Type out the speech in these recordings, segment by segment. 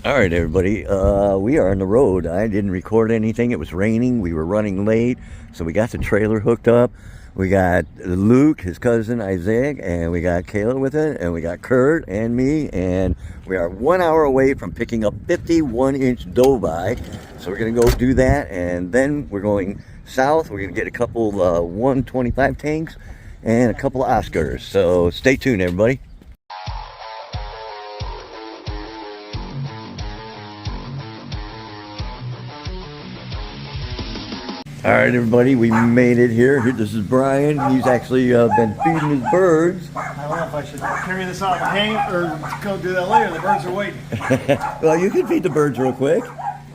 All right, everybody. We are on the road. I didn't record anything. It was raining. We were running late, so we got the trailer hooked up. We got Luke, his cousin Isaac, and we got Kayla with it, and we got Kurt and me, and we are 1 hour away from picking up 51-inch doveye. So we're gonna go do that, and then we're going south. We're gonna get a couple 125 tanks and a couple of Oscars. So stay tuned, everybody. All right, everybody, we made it here. This is Brian. He's actually been feeding his birds. I don't know if I should carry this out and hang it or go do that later. The birds are waiting. Well, you can feed the birds real quick.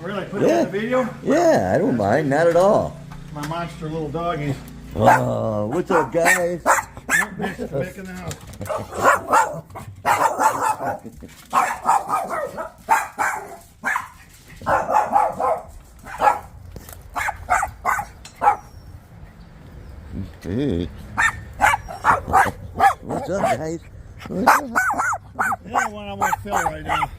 Really? Put it in the video? Yeah, I don't mind. Not at all. My monster little doggies. Oh, what's up, guys? Back in the house. Hey. What's up, guys? What's up? The other one I won't fill right now.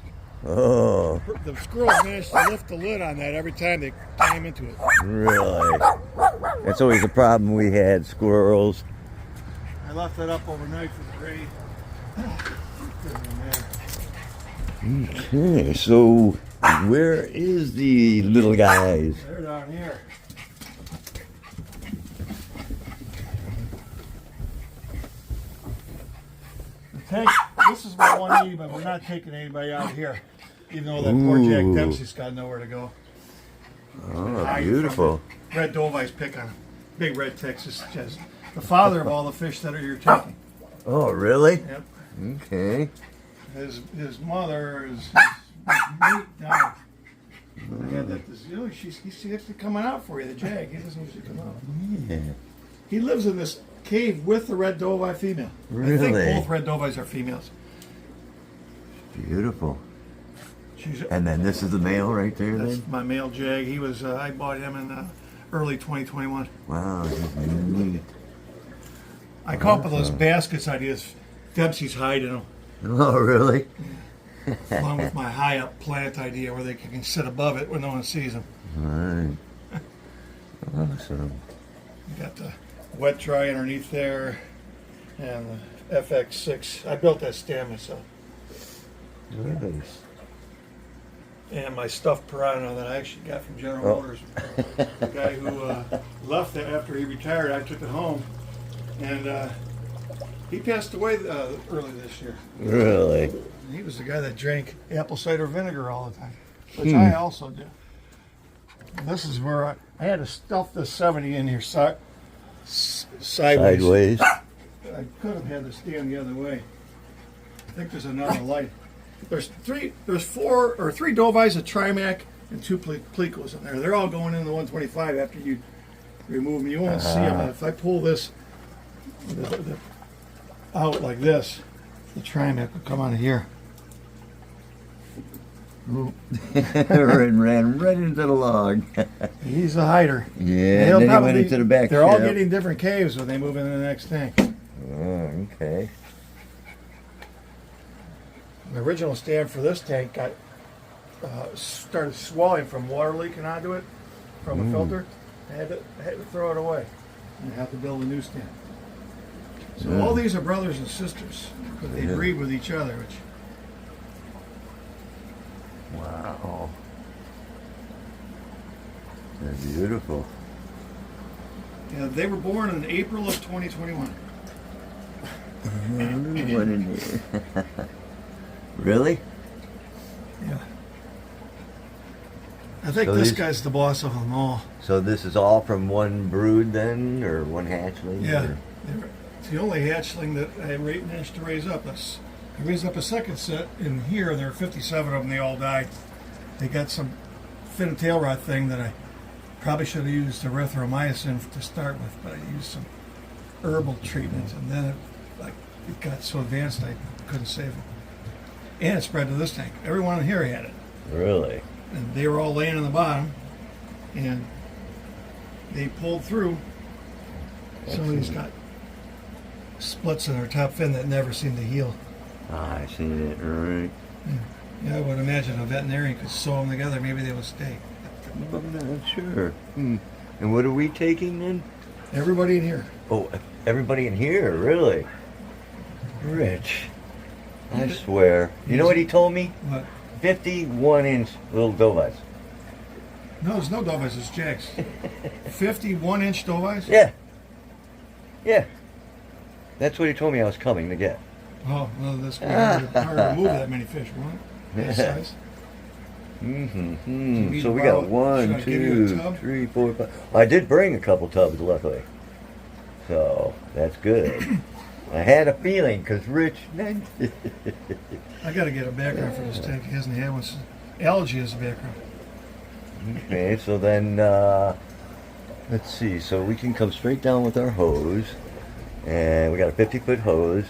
Oh, The squirrels managed to lift the lid on that every time they came into it. really? That's always a problem we had, squirrels. I left it up overnight for the rain. Okay, so where is the little guys? They're down here. This is my 180, but we're not taking anybody out here. Even though that poor Jack Dempsey's got nowhere to go. Oh, beautiful. Red doveye's pick on him. Big red Texas chest. The father of all the fish that are here taking. Oh, really? Yep. Okay. His mother is mate died. I had that. He's actually coming out for you. The Jag. He doesn't usually come out. Yeah. He lives in this cave with the red doveye female. Really? I think both red doveys are females. Beautiful. She's, And then this is the male right there, that's then? my male Jag. He was. I bought him in early 2021. Wow, he's neat. I come up with those baskets ideas. Dempsey's hiding them. Oh, really? Along with my high up plant idea where they can sit above it when no one sees them. All right. Awesome. You got the wet dry underneath there and the FX6. I built that stand myself. Nice. And my stuffed piranha that I actually got from General Motors. The guy who left it after he retired, I took it home. And he passed away early this year. Really? He was the guy that drank apple cider vinegar all the time, which I also do. And this is where I had to stuff this 70 in here sideways. I could have had to stand the other way. I think there's another light. There's three doveyes, a trimac, and two plecos in there. They're all going in the 125 after you remove them. You won't see them. If I pull this out like this, the trimac will come out of here. And ran right into the log. He's a hider. Yeah, and then he went into the back. They're all getting different caves when they move into the next tank. Oh, okay. The original stand for this tank got started swelling from water leaking onto it from a filter. I had to throw it away and have to build a new stand. So all these are brothers and sisters, but they breed with each other. Which Wow. They're beautiful. yeah, they were born in April of 2021. One in here. Really? Yeah. I think So this these- guy's the boss of them all. So this is all from one brood then, or one hatchling? Yeah. or- It's the only hatchling that I managed to raise up. I raised up a second set in here, and there were 57 of them. They all died. They got some fin and tail rot thing that I probably should have used erythromycin to start with, but I used some herbal treatment, and then it got so advanced I couldn't save them. And it spread to this tank. Everyone in here had it. Really? And they were all laying on the bottom, and they pulled through. Some of these got splits in their top fin that never seem to heal. Ah, I seen it, right. Yeah. Yeah, I would imagine a veterinarian could sew them together. Maybe they would stay. I'm not sure. And what are we taking then? Everybody in here. Oh, everybody in here, really? Rich. I swear. You know what he told me? What? 51-inch little dovies. No, there's no dovies. It's jacks. 51-inch dovies? Yeah. Yeah. That's what he told me I was coming to get. Oh, well, that's hard to move that many fish, right? That size. So we got 1, 2, 3, 4, 5. I did bring a couple tubs, luckily. So that's good. I had a feeling because Rich. I got to get a background for this tank. He hasn't had one. Algae is a background. Okay, so then let's see. So we can come straight down with our hose, and we got a 50-foot hose.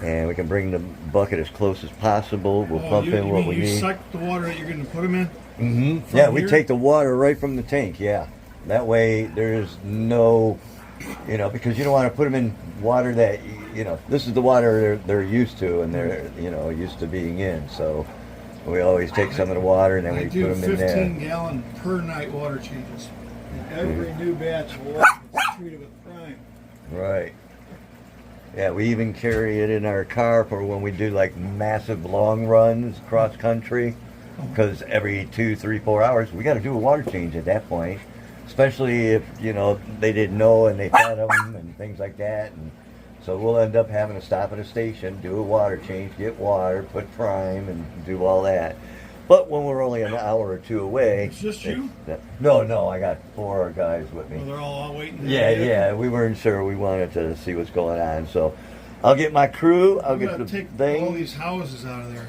And we can bring the bucket as close as possible. We'll pump in what we need. You suck the water that you're going to put them in? Mm-hmm. Yeah, we take the water right from the tank, yeah. That way there's no, because you don't want to put them in water that, this is the water they're used to and they're, used to being in. So we always take some of the water and then we put them in there. 15-gallon per night water changes. And every new batch of water is treated with prime. Right. Yeah, we even carry it in our car for when we do like massive long runs cross country, because every 2, 3, 4 hours we got to do a water change at that point, especially if they didn't know and they fed them and things like that, and so we'll end up having to stop at a station, do a water change, get water, put prime, and do all that. But when we're only an hour or two away, it's just you? No, I got 4 guys with me. Well, they're all waiting. Yeah, we weren't sure. We wanted to see what's going on, so I'll get my crew. I'll get the take thing. All these houses out of there.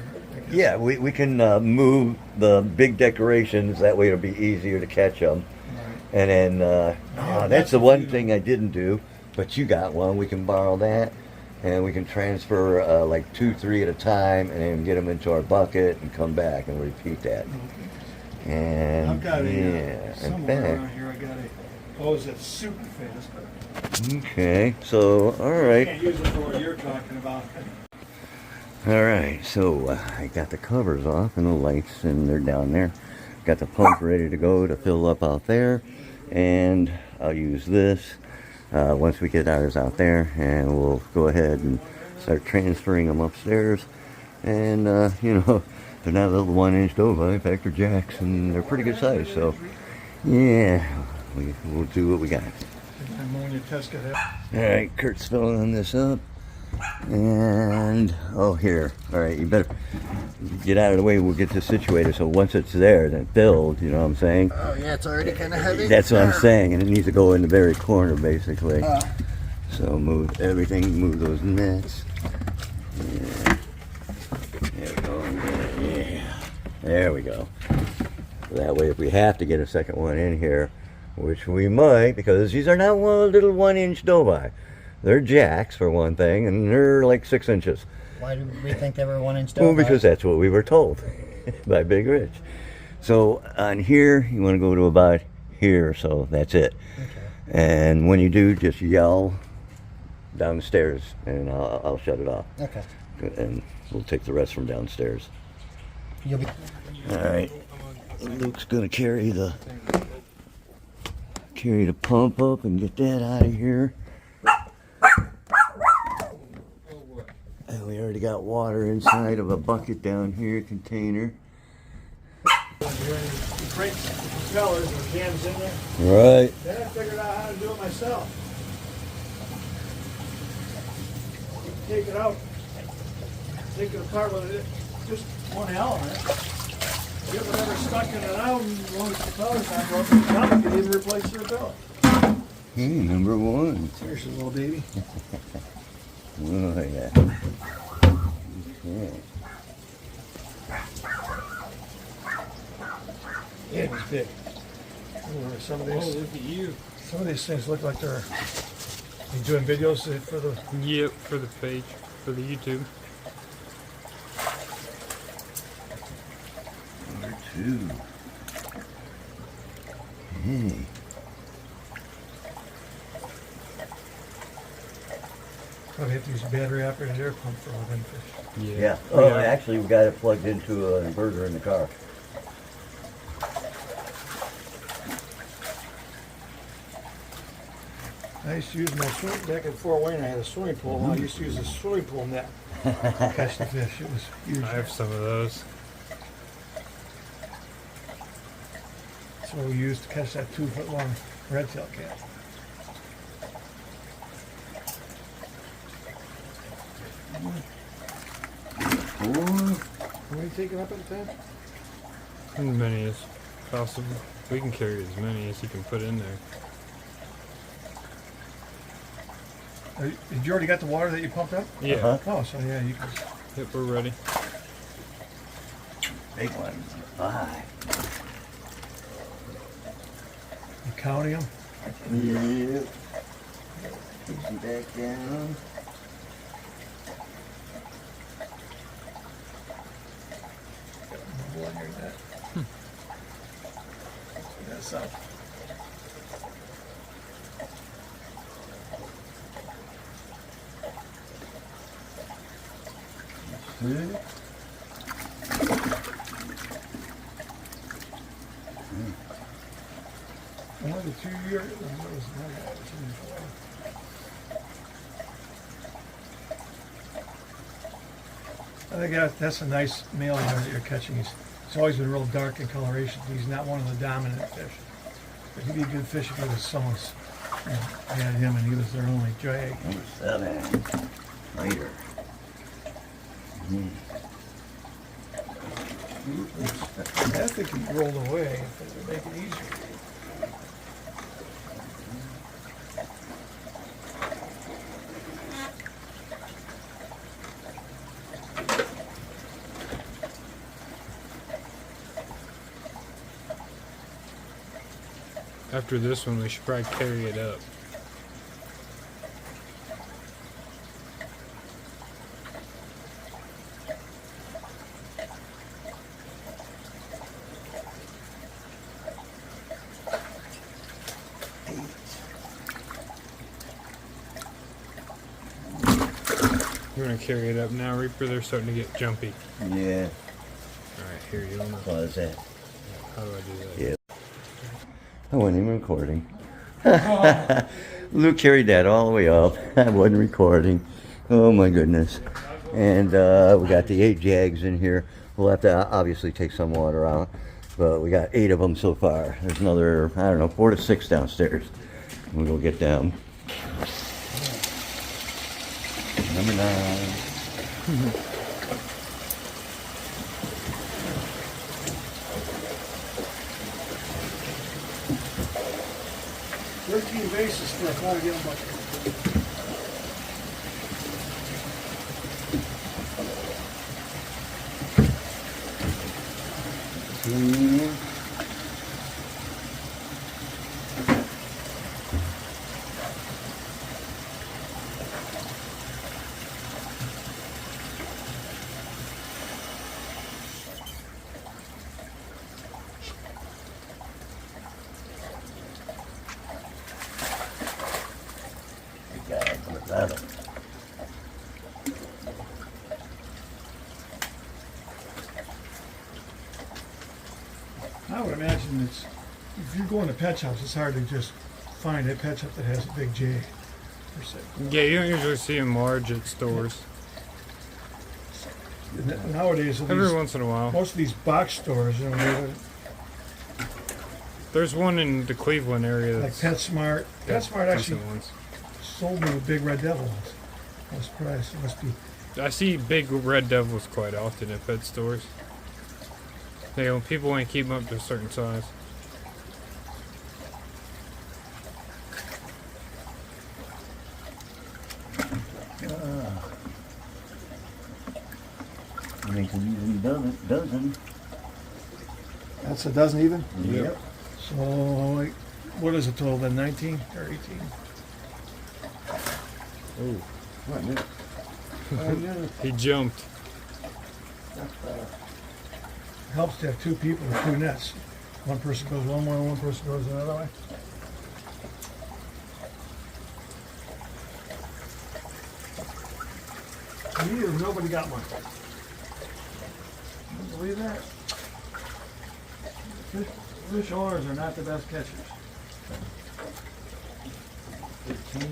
Yeah, we can move the big decorations. That way it'll be easier to catch them. Right. And then that's the one thing I didn't do, but you got one. We can borrow that. And we can transfer like 2, 3 at a time, and then get them into our bucket and come back and repeat that. Okay. And I've got somewhere around here. I got a hose that's super fast. Okay, so all right. I can't use it for what you're talking about. All right, so I got the covers off and the lights, and they're down there. Got the pump ready to go to fill up out there, and I'll use this. Once we get ours out there, and we'll go ahead and start transferring them upstairs. And they're not little 1-inch dovi. In fact, they're jacks, and they're pretty good size. So yeah, we'll do what we got. Ammonia test got all right, Kurt's filling this up, and here. All right, you better get out of the way. We'll get this situated. So once it's there, then filled. You know what I'm saying? Oh yeah, it's already kind of heavy. That's what I'm saying, and it needs to go in the very corner, basically. So move everything. Move those nets. Yeah. There we go. Yeah. There we go. That way, if we have to get a second one in here, which we might, because these are not little 1-inch dovi. They're jacks for one thing, and they're like 6 inches. Why do we think they were 1-inch dovi? Well, because that's what we were told by Big Rich. So on here, you want to go to about here, so that's it. Okay. And when you do, just yell downstairs, and I'll shut it off. Okay. And we'll take the rest from downstairs. You'll be. All right. Luke's gonna carry the pump up and get that out of here. And we already got water inside of a bucket down here, container. Crates, propellers, or cans in there. Right. Then I figured out how to do it myself. Take it out, take it apart with it, just one element. Get whatever stuck in it out, and as long as the propeller's not broken, now you can even replace the propeller. Number 1. Here's your little baby. Oh, yeah. Okay. Yeah, it was big. Some of these, look at you. Some of these things look like they're. You doing videos for the? Yep, for the page, for the YouTube. Number 2. Hey. I'd hit these battery operated air pump for all them fish. Yeah. Oh, actually, we got it plugged into an inverter in the car. I used to use my swim back in Fort Wayne. I had a swimming pool. I used to use a swimming pool net to catch the fish. It was huge. I have some of those. That's what we used to catch that 2-foot-long redtail cat. What are you taking up at the time? As many as possible. We can carry as many as you can put in there. Did you already got the water that you pumped up? Yeah. Oh, so yeah, you can. Yep, we're ready. Big one. Bye. You counting them? Yep. Easy back down. Blood near that. That's up. Good. Another 2 years. I think that's a nice male there that you're catching. He's always been real dark in coloration. He's not one of the dominant fish. But he'd be a good fish if he was someone's, had him and he was their only drag. Number 7. Later. I think he rolled away if it would make it easier. After this one, we should probably carry it up. We're gonna carry it up now, Reaper. They're starting to get jumpy. Yeah. Alright, here you go. What is that? How do I do that? Yeah. I wasn't even recording. Luke carried that all the way up. I wasn't recording. Oh my goodness. And we got the 8 jags in here. We'll have to obviously take some water out. But we got 8 of them so far. There's another, I don't know, 4 to 6 downstairs. We'll go get them. Number 9. 13 bases for a 5-gallon bucket. I would imagine it's, if you're going to pet shops, it's hard to just find a pet shop that has a big jag per se. Yeah, you don't usually see them large at stores. Nowadays, Every once in a while. most of these box stores, you know, There's one in the Cleveland area like that's PetSmart. got PetSmart actually decent ones. sold me the big red devil ones. I was surprised. It must be. I see big red devils quite often at pet stores. People ain't keep them up to a certain size. Makes it easily dozen. That's a dozen even? Yep. So, like, what is it total then? 19 or 18? Oh, What, man? he jumped. Helps to have 2 people with 2 nets. One person goes one way, one person goes another way. Neither, nobody got one. Can you believe that? Fish owners are not the best catchers. 15.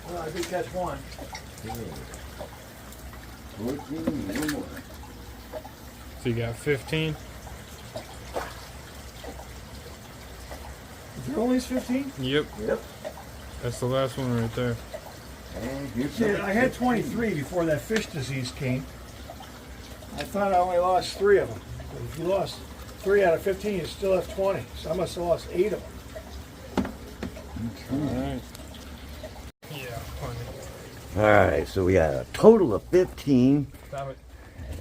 Well, I did catch one. 14, one more. So you got 15? Is there only 15? Yep. Yep. That's the last one right there. And here's See, I had 23 before that fish disease came. I thought I only lost 3 of them. But if you lost 3 out of 15, you still have 20. So I must have lost 8 of them. Alright. Yeah, funny. Alright, so we got a total of 15. Stop it.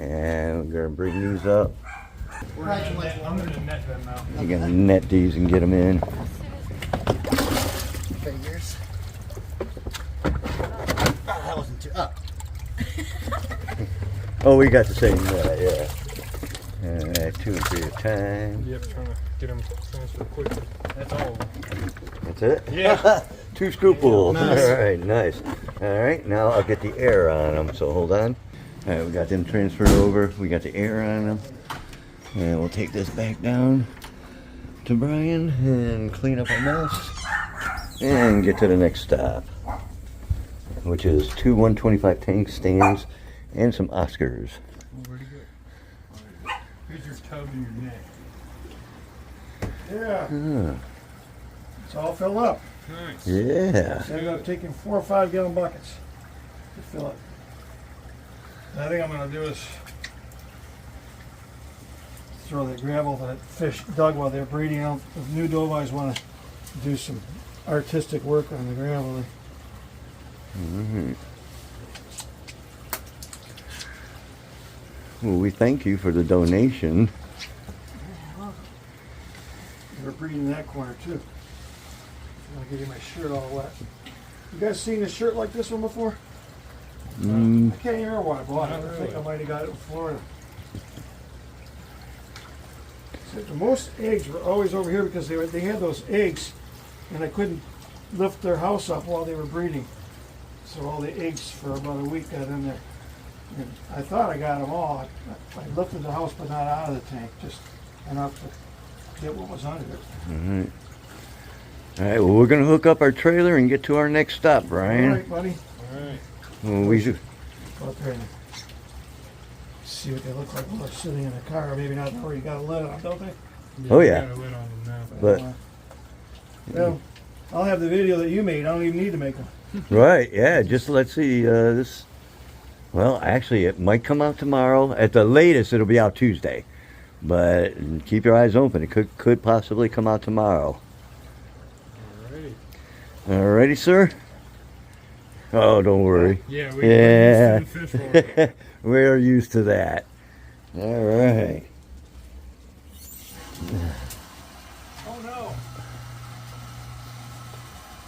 And we're gonna bring these up. Congratulations. I'm gonna net them now. We're gonna net these and get them in. Figures. That wasn't too up. Oh, we got the same net, yeah. Alright, 2 and 3 at a time. Yep, trying to get them transferred quickly. That's all of them. That's it? Yeah. 2 screw pulls. Nice. Alright, nice. Alright, now I'll get the air on them, so hold on. Alright, we got them transferred over. We got the air on them. And we'll take this back down to Brian and clean up our mess. And get to the next stop, which is 2 125 tank stands and some Oscars. Where'd he go? Here's your tub and your net. Yeah. It's all filled up. Nice. Yeah. So I ended up taking 4 or 5 gallon buckets to fill it. And I think I'm going to do is throw the gravel that fish dug while they're breeding out. If new dovies want to do some artistic work on the gravel. Well, we thank you for the donation. They're breeding in that corner too. I'll give you my shirt all wet. You guys seen a shirt like this one before? I can't even remember what I bought it. I think I might have got it in Florida. So the most eggs were always over here because they had those eggs and I couldn't lift their house up while they were breeding. So all the eggs for about a week got in there. And I thought I got them all. I lifted the house but not out of the tank, just enough to get what was under it. Alright, well, we're going to hook up our trailer and get to our next stop, All Brian. right, buddy. Alright. Well, we should, Go up there and see what they look like while they're sitting in the car. Or maybe not. They already got a lid on, don't they? Oh, we yeah. got a lid on them now. but, Well, I'll have the video that you made. I don't even need to make them. right, yeah, just let's see, this, well, actually, it might come out tomorrow. At the latest, it'll be out Tuesday. But keep your eyes open. It could possibly come out tomorrow. Alrighty. Alrighty, sir? Oh, don't worry. Yeah, Yeah. we're used to the fish roll. We're used to that. All right. Oh no!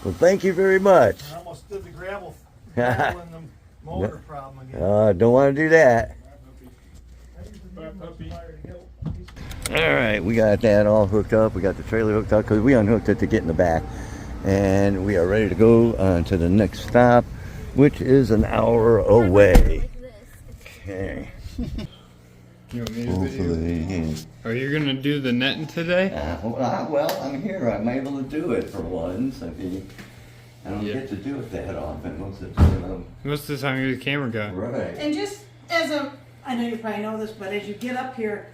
Well, thank you very much. I almost did the gravel in the motor problem again. Don't want to do that. Bye, puppy. All right, we got that all hooked up. We got the trailer hooked up because we unhooked it to get in the back. And we are ready to go on to the next stop, which is an hour away. Okay. You want me to video? Hopefully. Are you gonna do the netting today? Well, I'm here. I'm able to do it for once. I mean, I don't Yeah. get to do it that often. Most of the time, Most of the time you're the camera guy. right. And just as a, I know you probably know this, but as you get up here,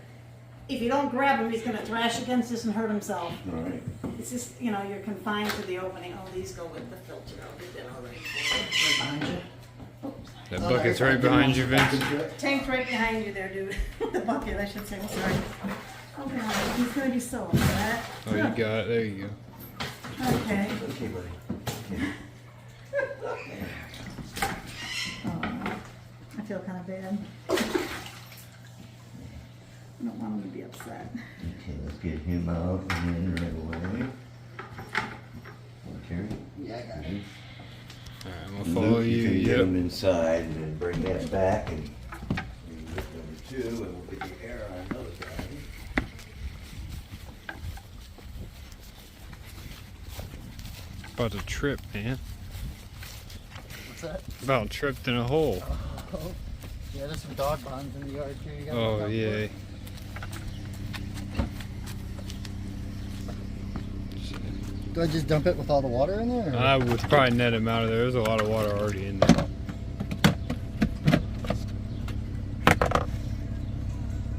if you don't grab him, he's gonna thrash against this and hurt himself. Right. It's just, you know, you're confined to the opening. Oh, these go with the filter. Oh, they've been already right behind you. That bucket's right behind you, Vince. Tank's right behind you there, dude. The bucket, I should say. I'm sorry. Oh, God, he's gonna be so upset. Oh, you got it. There you go. Okay. Okay, buddy. Oh, I feel kind of bad. I don't want him to be upset. Okay, let's get him out and then right away. Okay. Yeah, I got it. Alright, I'm gonna follow Luke, you. can get Yep. him inside and then bring that back and lift number 2 and we'll get the air on the other side. about to trip, man. What's that? About tripped in a hole. Oh, yeah, there's some dog bones in the yard too. You gotta Oh, look out yeah. for it. Do I just dump it with all the water in there? Or? I would probably net him out of there. There's a lot of water already in there.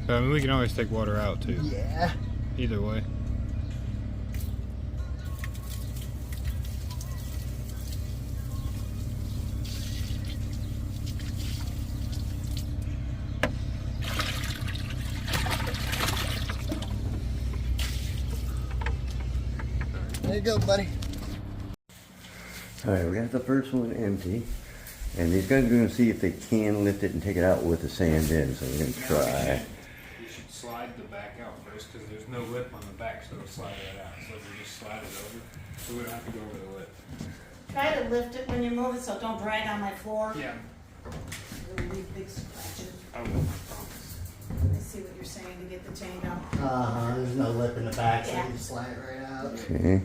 But, I mean, we can always take water out too. Yeah. Either way. There you go, buddy. All right, we got the first one empty, and these guys are going to see if they can lift it and take it out with the sand in. So we're going to try. You should slide the back out first because there's no lip on the back, so it'll slide that out. So we just slide it over, so we don't have to go over the lip. Try to lift it when you move it so it don't drag on my floor. Yeah, It'll leave big scratches. I will. I promise. Let me see what you're saying to get the tank out. There's no lip in the back, so Yeah. you just slide it right out. Okay.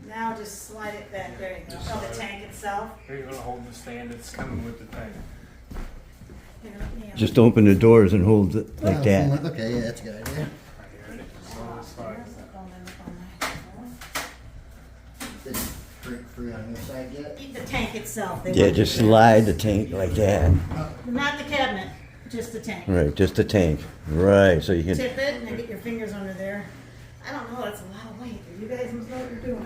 Now just slide it back. There you go. Oh, the tank itself. Here, you're gonna hold the stand that's coming with the tank. Here, let me, Just open the doors and hold it like that. Okay, yeah, that's a good idea. Right here, ready? Slowly slide. Did free on your side yet? Eat the tank itself. They Yeah, want just you to- slide the tank like that. Not the cabinet, just the tank. Right, just the tank. Right, so you can. Tip it and then get your fingers under there. I don't know, that's a lot of weight. You guys must know what you're doing.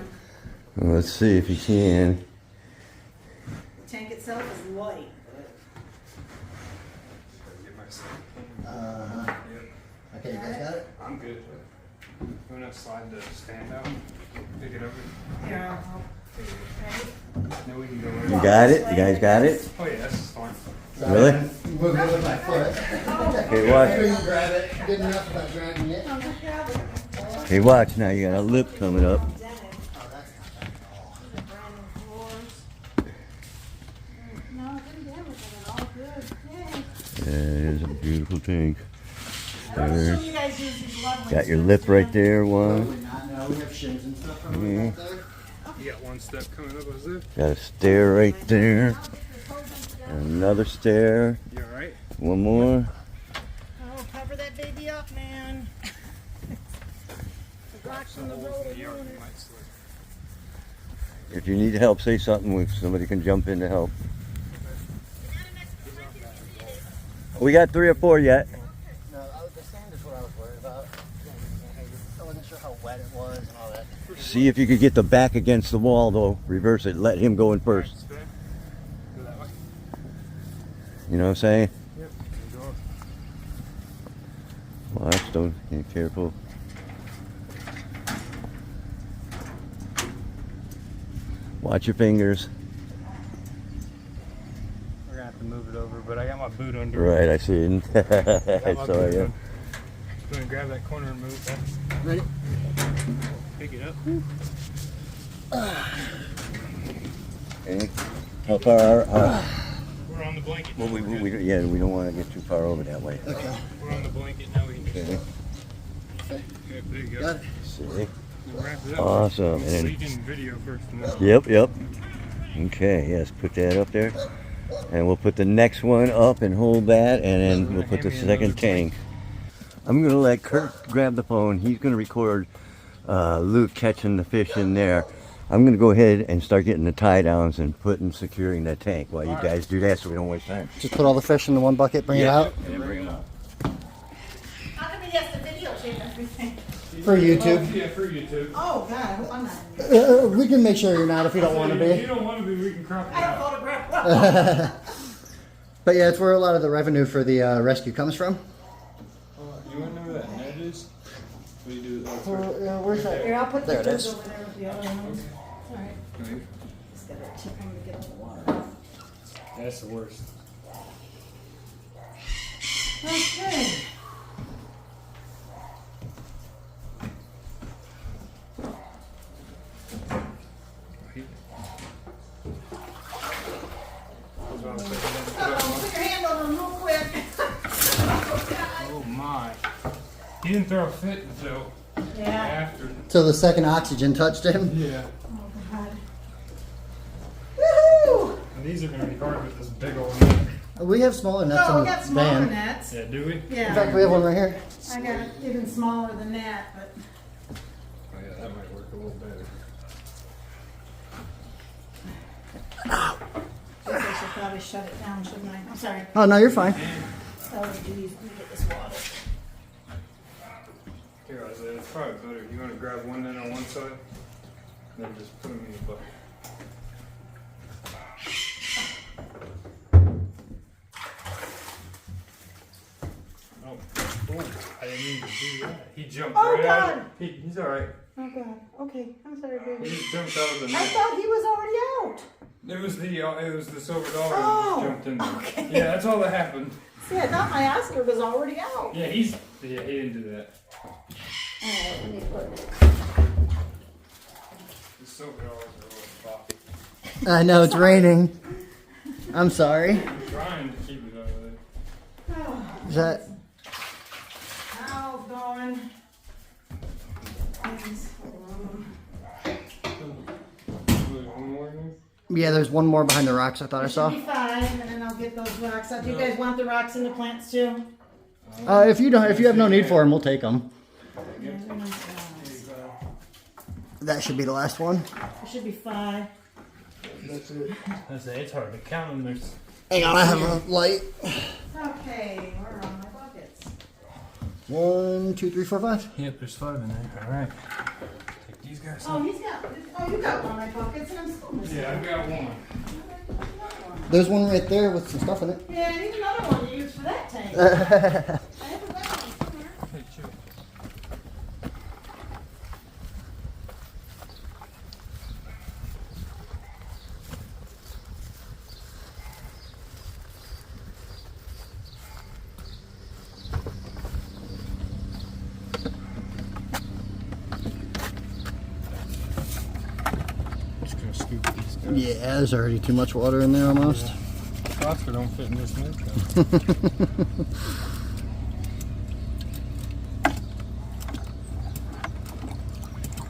Let's see if you can. The tank itself is light. Get myself. Uh-huh. Yep. Okay, you guys got it? I'm good. You wanna slide the stand out? Pick it over. Here, I'll ready? Then we can go You over. got it? You guys got it? Oh yeah, this is fine. Really? Move it with my foot. Okay, watch. Couldn't grab it. Good enough without dragging it. Hey, watch now. You got a lip coming up. Yeah, it is a beautiful tank. There. You guys use these lovely Got your lip right there, one. Probably not. No, we have shims and stuff over back there. You got one step coming up, is it? Got a stair right there. Another stair. You alright? One more. Oh, cover that baby up, man. The rocks in the road are You ruining it. might slip. If you need help, say something. Somebody can jump in to help. We got 3 or 4 yet. No, the sand is what I was worried about. I wasn't sure how wet it was and all that. See if you could get the back against the wall, though. Reverse it. Let him go in first. Spin. Go that way. You know what I'm saying? Yep. Go. Watch, don't be careful. Watch your fingers. We're gonna have to move it over, but I got my boot under. Right, I see it. I I saw you. Just gonna grab that corner and move that. Ready? Pick it up. Okay. How far? We're on the blanket. Well, now, we're good. we don't want to get too far over that way. Okay. We're on the blanket now. We can just. Okay. Okay, there you go. Got it. See. We'll wrap it up. Awesome. So And you can video first. And then yep. Okay, yes, put that up there. And we'll put the next one up and hold that, and then we'll put the second tank. I'm going to let Kurt grab the phone. He's going to record Luke catching the fish in there. I'm going to go ahead and start getting the tie downs and securing that tank while you guys do that so we don't waste time. Just put all the fish in the one bucket, bring it out. And then bring them out. How come he has to videotape everything? For YouTube. Yeah, for YouTube. Oh, God, I hope I'm not. We can make sure you're not if you don't want to If you be. don't want to be, we can crop it I out. don't photograph. But yeah, it's where a lot of the revenue for the rescue comes from. You want to know where that net is? What do you do? Where's that? Here, I'll put the There it tubes is. over there with the other ones. All right. Just gotta tip them to get on the water. That's the worst. Okay. Uh-oh, put your hand on them real quick. Oh my. He didn't throw a fit until Yeah. after. Till the second oxygen touched him. Yeah. Oh, God. these are gonna be hard with this big old net. We have smaller nets No, we in got the smaller van. nets. Yeah, do we? In Yeah, fact, we have one right here. I got even smaller than that, but Oh yeah, that might work a little better. I guess I should probably shut it down, shouldn't I? I'm sorry. Oh, no, you're fine. Oh, geez, let me get this water. Here, Isaiah, it's probably better. You want to grab one net on one side, and then just put them in the bucket. Oh, I didn't mean to do that. He jumped Oh, right out. God. He's all right. Oh, God. Okay, I'm sorry, He baby. just jumped out of the I net. thought he was already out. It was the silver dollar Oh, that just jumped in there. okay. Yeah, that's all that happened. See, I thought my Oscar was already out. Yeah, he didn't do that. Alright, let me put The silver dollars are a little floppy. I know it's raining. I'm sorry. I'm trying to keep it out of there. Is that? Towel's going. Please, hold on. There's one more in there? Yeah, there's one more behind the rocks I thought I There saw. should be 5, and then I'll get those rocks out. Do you guys want the rocks in the plants too? If you have no need for them, we'll take them. Yeah, they're nice rocks. That should be the last one. There should be 5. I say it's hard to count them. There's Hang on, I have a light. Okay, where are my buckets? 1, 2, 3, 4, 5. yep, there's 5 in there. All right, take these guys. Oh, you got one of my buckets, and I'm still missing. Yeah, I've got one. There's one right there with some stuff in it. Yeah, I need another one to use for that tank. I have a better one somewhere. Hey, chill. Just gonna scoop these guys. Yeah, there's already too much water in there almost. Oscar don't fit in this net though.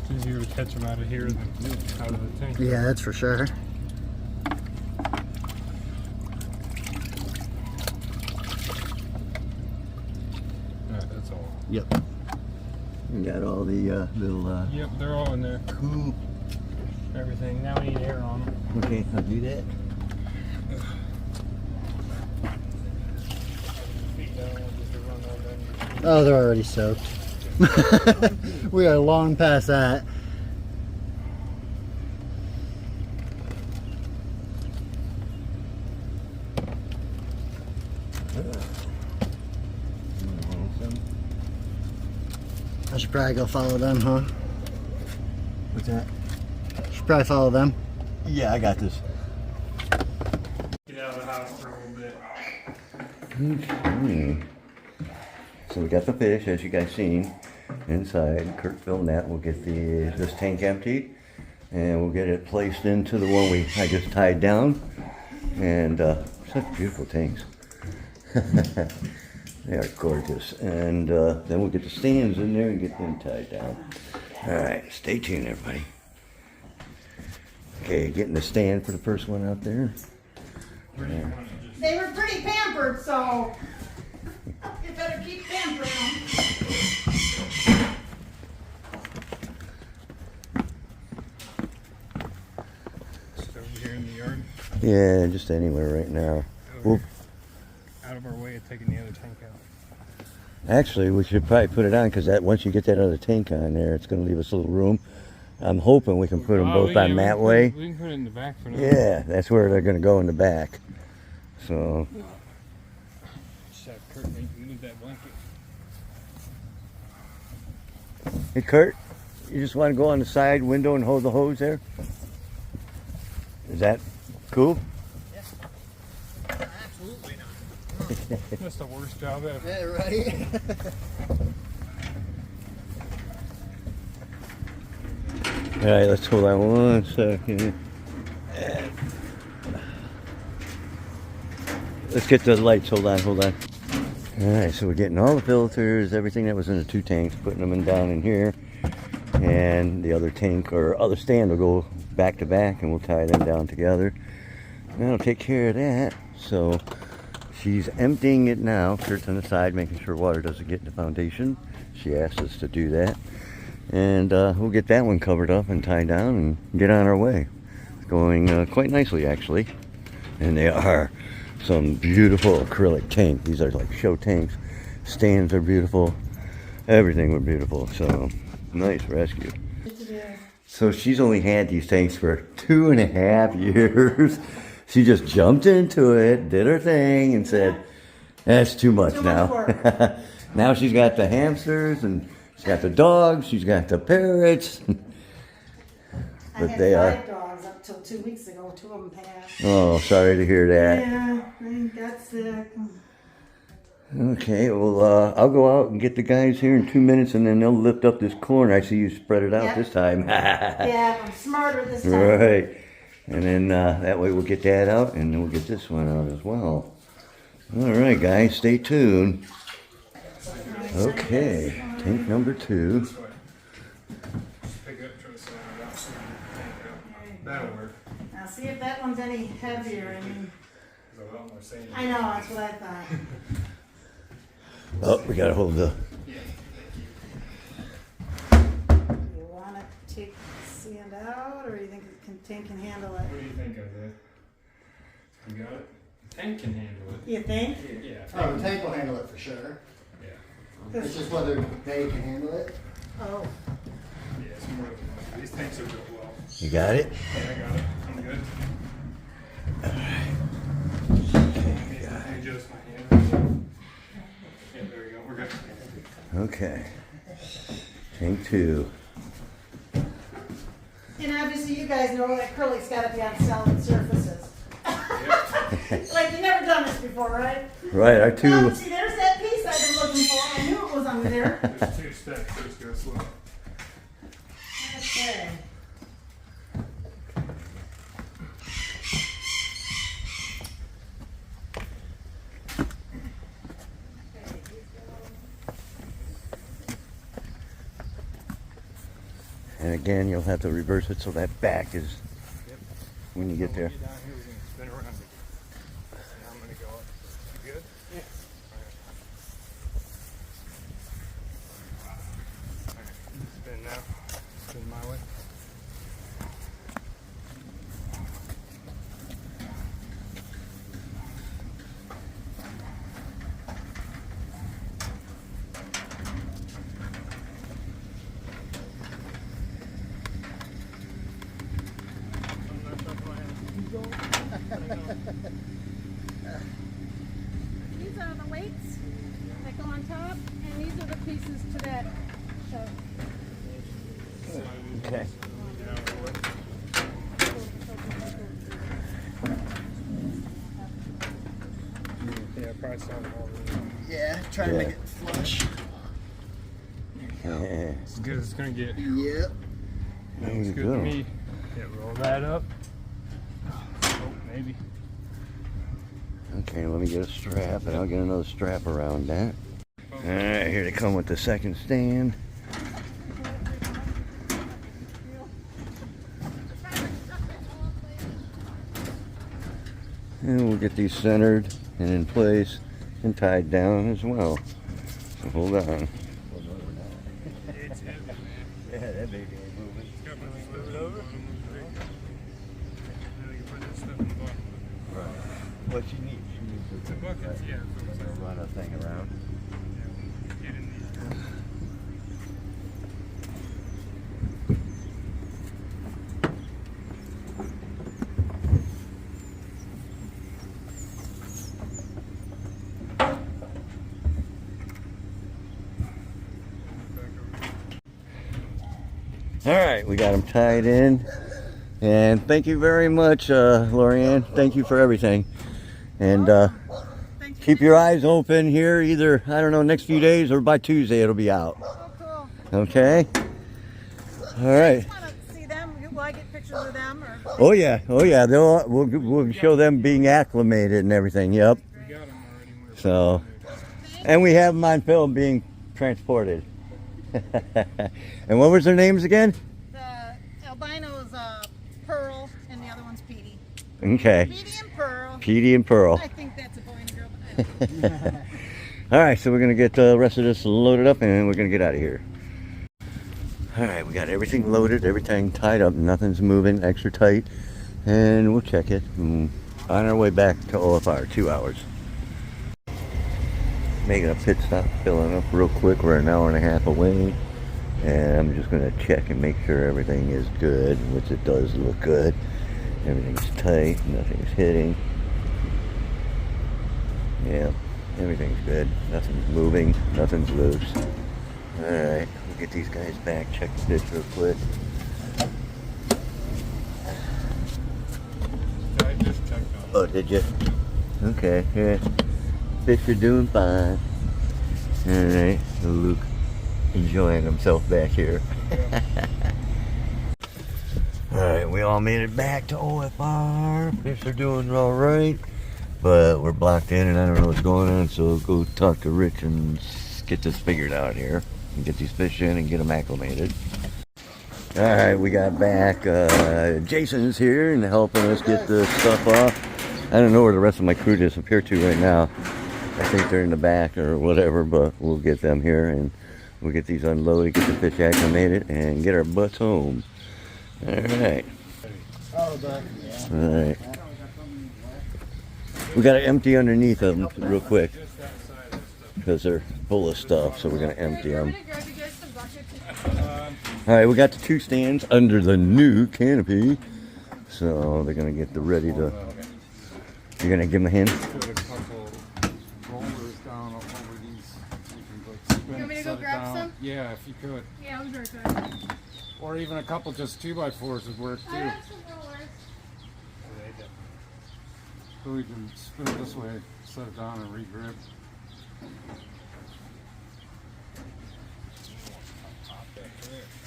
It's easier to catch them out of here than out of the tank. Yeah, that's for sure. Alright, that's all. Yep. You got all the little. Yep, they're all in there. Cool. Everything. Now we need air on them. Okay, I'll do that. Oh, they're already soaked. We are long past that. I should probably go follow them, huh? What's that? Should probably follow them. Yeah, I got this. Get out of the house for a little bit. So we got the fish, as you guys seen, inside. Kurt filled that. We'll get this tank emptied, and we'll get it placed into the one I just tied down. And such beautiful tanks. They are gorgeous. And then we'll get the stands in there and get them tied down. All right, stay tuned, everybody. Okay, getting the stand for the first one out there. They were pretty pampered, so you better keep pampering them. Just over here in the yard. Yeah, just anywhere right now. Well, Out of our way of taking the other tank out. actually, we should probably put it on because once you get that other tank on there, it's going to leave us a little room. I'm hoping we can put them both on that way. We can put it in the back for now. Yeah, that's where they're going to go in the back. So, Just have Kurt move that blanket. hey Kurt, you just want to go on the side window and hold the hose there? Is that cool? Absolutely not. That's the worst job ever. Yeah, right. All right, let's hold on one second. Let's get the lights. Hold on. All right, so we're getting all the filters, everything that was in the 2 tanks, putting them down in here. And the other tank or other stand will go back to back and we'll tie them down together. That'll take care of that. So she's emptying it now. Kurt's on the side, making sure water doesn't get in the foundation. She asked us to do that. And we'll get that one covered up and tied down and get on our way. It's going quite nicely, actually. And they are some beautiful acrylic tanks. These are like show tanks. Stands are beautiful. Everything was beautiful. So nice rescue. So she's only had these tanks for 2.5 years. She just jumped into it, did her thing, and said, that's too much now. Now she's got the hamsters, and she's got the dogs, she's got the parrots. But they I are. had 5 dogs up till 2 weeks ago. 2 of them passed. Oh, sorry to hear that. Yeah, they got sick. Okay, well, I'll go out and get the guys here in 2 minutes, and then they'll lift up this corner. I see you spread it out Yep. this time. Yeah, I'm smarter this time. Right. And then that way we'll get that out, and then we'll get this one out as well. All right, guys, stay tuned. Okay, tank number 2. This way. Just pick up, try to slide it out so you can tank it out. That'll work. Now see if that one's any heavier. I mean, There's a lot more sand. I know, that's what I thought. Oh, we gotta hold the. You want to take the sand out, or you think the tank can handle it? What do you think of that? You got it? The tank can handle it. You think? Yeah. Oh, the tank will handle it for sure. Yeah. It's just whether they can handle it. Oh, Yeah, it's more than enough. These tanks are built well. You got it? Yeah, I got it. I'm good. Let me adjust my hand. Yeah, there we go. We're good. Okay. Tank 2. and obviously you guys know that acrylic's got to be on solid surfaces. Like you've never done this before, right? Right, our 2. Oh, see, there's that piece I've been looking for. I knew it was under there. There's 2 steps. So just go slow. Okay. And again, you'll have to reverse it so that back is when you get there. Down here, we're gonna spin around again. Now I'm gonna go up. You good? Yeah. Alright. Spin now. Spin my way. These are the weights that go on top, and these are the pieces to that shelf. Okay. Yeah, probably sound more. Yeah, try to Yeah. make it flush. Yeah. As good as it's gonna get. Yep. There Looks you good go. to me. Yeah, roll that up. Oh, maybe. Okay, let me get a strap, and I'll get another strap around that. All right, here they come with the second stand. And we'll get these centered and in place and tied down as well. So hold on. It's heavy, man. Yeah, that baby ain't moving. Got my flip it over. Now you put this stuff in the bucket. Right. What she needs, The buckets, yeah. to run a thing around. Get in these. All right, we got them tied in. And thank you very much, Lorianne. Thank you for everything. And keep your eyes open here either, I don't know, next few days or by Tuesday it'll be out. Oh, cool. Okay? All right. I want to see them. Will I get pictures of them? Or Oh yeah, we'll show them being acclimated and everything, yep. We got them already. We're So, and we have them on film being transported. And what was their names again? the albino's Pearl, and the other one's Petey. Okay. Petey and Pearl. Petey and Pearl. I think that's a boy and a girl, but I don't know. All right, so we're gonna get the rest of this loaded up and we're gonna get out of here. All right, we got everything loaded, everything tied up, nothing's moving, extra tight, and we'll check it. On our way back to OFR, 2 hours. Making a pit stop, filling up real quick. We're an hour and a half away, and I'm just gonna check and make sure everything is good, which it does look good. Everything's tight, nothing's hitting. Yeah, everything's good. Nothing's moving, nothing's loose. Alright, we'll get these guys back, check the fish real quick. I just checked on Oh, did you? Okay, yeah. Fish are doing fine. Alright, Luke enjoying himself back here. Alright, we all made it back to OFR. Fish are doing alright. But we're blocked in and I don't know what's going on, so we'll go talk to Rich and get this figured out here. And get these fish in and get them acclimated. Alright, we got back. Jason's here and helping us get the stuff off. I don't know where the rest of my crew disappeared to right now. I think they're in the back or whatever, but we'll get them here and we'll get these unloaded, get the fish acclimated, and get our butts home. Alright. Alright. We gotta empty underneath them real quick because they're full of stuff, so we're gonna empty them. Alright, we got the 2 stands under the new canopy, so they're gonna get ready to. You're gonna give them a hand? Put a couple rollers down over these. You can You want me to go set it grab down. some? Yeah, if you could. Yeah, I'll be right back. Or even a couple just 2x4s would work I too. have some rollers. So we can spin it this way, set it down and re-grip.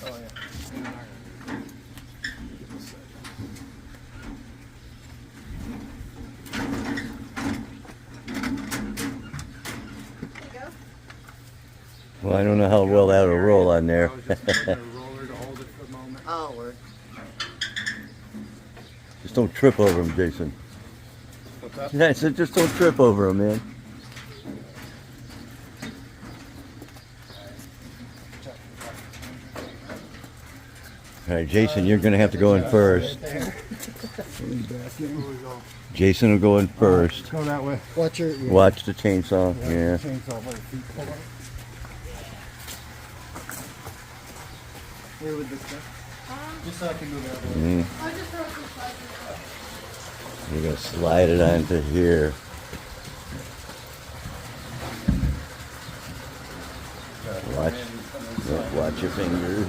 Oh, yeah. Well, I don't know how well that'll roll on there. I was just gonna get a roller to hold it for the moment. Oh, work. Just don't trip over them, Jason. What's up? Yeah, I said just don't trip over them, man. All right, Jason, you're gonna have to go in first. Jason will go in first. Go that way. Watch your. Yeah. Watch the chainsaw. Yeah. Chainsaw by the feet. Hold on. Where would this go? Just so I can move it over. Mm. I'll just throw some slices. We're gonna slide it onto here. Watch your fingers.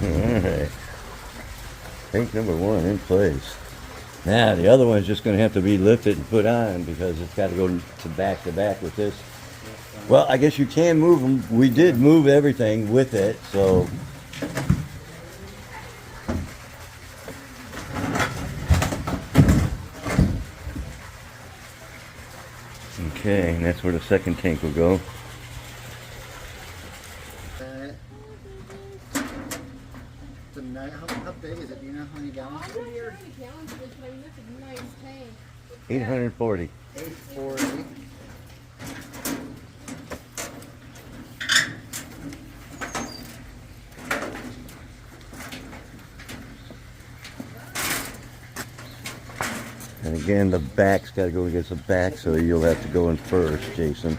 Alright. Tank number 1 in place. Now the other one's just going to have to be lifted and put on because it's got to go to back with this. Well, I guess you can move them. We did move everything with it, so. Okay, and that's where the second tank will go. How big is it? Do you know how many Oh, gallons? I'm not sure how many gallons it is, but I mean, that's a nice tank. 840. 840. And again, the back's got to go against the back, so you'll have to go in first, Jason.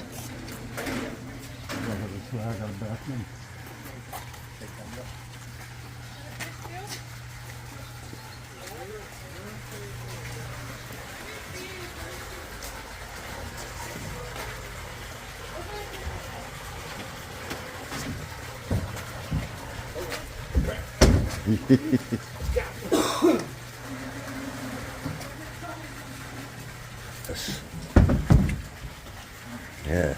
Yes.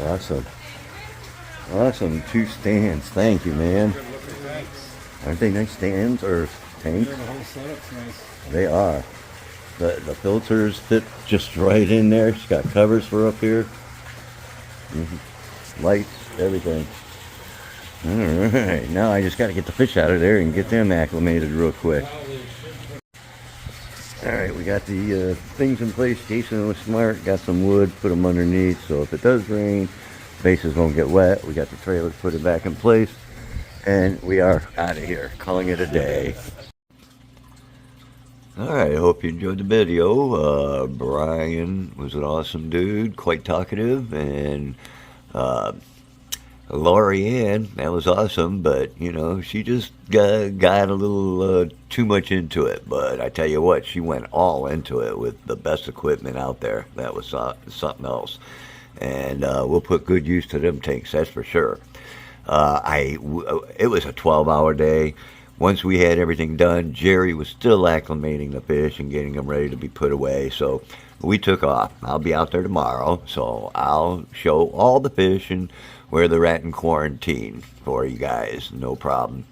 Awesome. Awesome. 2 stands. Thank you, man. Aren't they nice stands? Or tanks. Yeah, the whole setup's nice. They are. The filters fit just right in there. She's got covers for up here. Lights, everything. Alright, now I just got to get the fish out of there and get them acclimated real quick. Alright, we got the things in place. Jason was smart, got some wood, put them underneath, so if it does rain, bases won't get wet. We got the trailer put it back in place, and we are out of here, calling it a day. Alright, I hope you enjoyed the video. Brian was an awesome dude, quite talkative, and Laurie Ann, that was awesome, but, you know, she just got a little too much into it. But I tell you what, she went all into it with the best equipment out there. That was something else. And we'll put good use to them tanks, that's for sure. It was a 12-hour day. Once we had everything done, Jerry was still acclimating the fish and getting them ready to be put away. So we took off. I'll be out there tomorrow, so I'll show all the fish and where they're at in quarantine for you guys, no problem.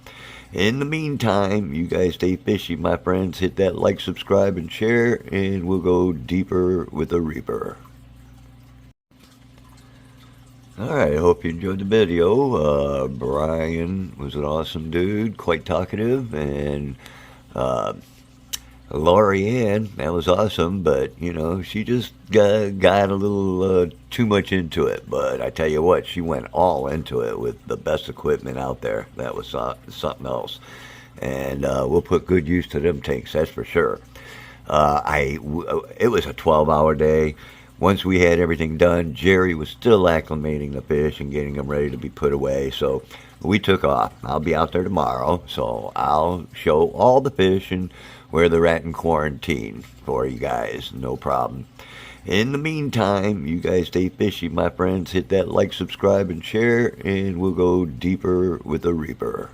In the meantime, you guys stay fishy, my friends. Hit that like, subscribe, and share, and we'll go deeper with the Reaper. Alright, I hope you enjoyed the video. Brian was an awesome dude, quite talkative, and Laurie Ann, that was awesome, but, you know, she just got a little too much into it. But I tell you what, she went all into it with the best equipment out there. That was something else. And we'll put good use to them tanks, that's for sure. It was a 12-hour day. Once we had everything done, Jerry was still acclimating the fish and getting them ready to be put away. So we took off. I'll be out there tomorrow, so I'll show all the fish and where they're at in quarantine for you guys, no problem. In the meantime, you guys stay fishy, my friends. Hit that like, subscribe, and share, and we'll go deeper with the Reaper.